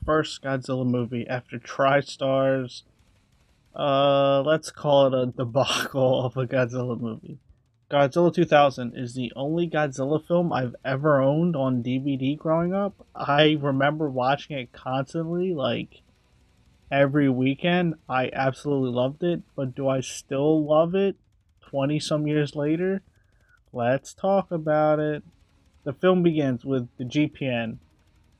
first Godzilla movie after TriStar's, let's call it a debacle of a Godzilla movie. Godzilla 2000 is the only Godzilla film I've ever owned on DVD growing up. I remember watching it constantly, like every weekend. I absolutely loved it, but do I still love it 20 some years later? Let's talk about it. The film begins with the GPN,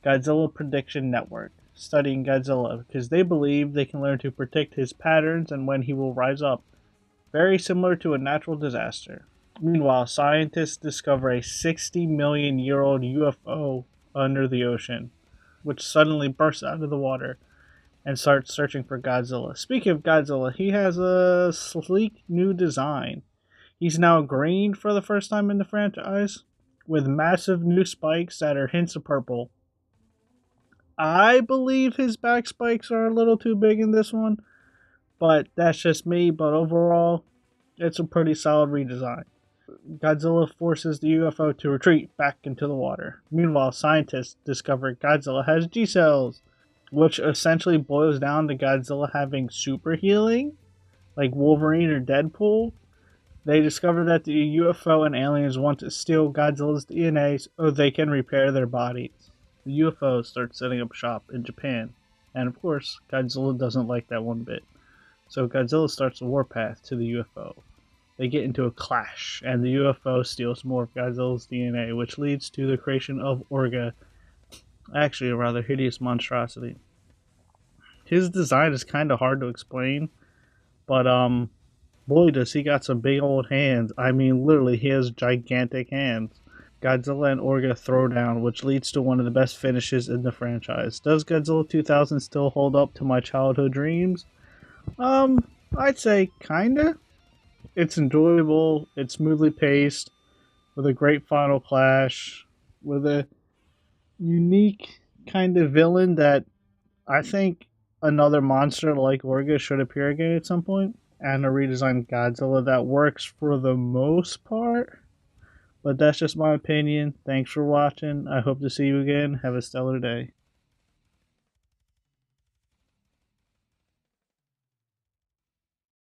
Godzilla Prediction Network, studying Godzilla because they believe they can learn to predict his patterns and when he will rise up, very similar to a natural disaster. Meanwhile, scientists discover a 60 million year old UFO under the ocean, which suddenly bursts out of the water and starts searching for Godzilla. Speaking of Godzilla, he has a sleek new design. He's now green for the first time in the franchise, with massive new spikes that are hints of purple. I believe his back spikes are a little too big in this one, but that's just me. But overall, it's a pretty solid redesign. Godzilla forces the UFO to retreat back into the water. Meanwhile, scientists discover Godzilla has G cells, which essentially boils down to Godzilla having super healing, like Wolverine or Deadpool. They discover that the UFO and aliens want to steal Godzilla's DNA so they can repair their bodies. The UFO starts setting up shop in Japan, and of course, Godzilla doesn't like that one bit. So Godzilla starts a warpath to the UFO. They get into a clash, and the UFO steals more of Godzilla's DNA, which leads to the creation of Orga, actually a rather hideous monstrosity. His design is kind of hard to explain, but boy does he got some big old hands. I mean, literally, he has gigantic hands. Godzilla and Orga throwdown, which leads to one of the best finishes in the franchise. Does Godzilla 2000 still hold up to my childhood dreams? I'd say kinda. It's enjoyable, it's smoothly paced, with a great final clash, with a unique kind of villain that I think another monster like Orga should appear again at some point, and a redesigned Godzilla that works for the most part. But that's just my opinion. Thanks for watching. I hope to see you again. Have a stellar day.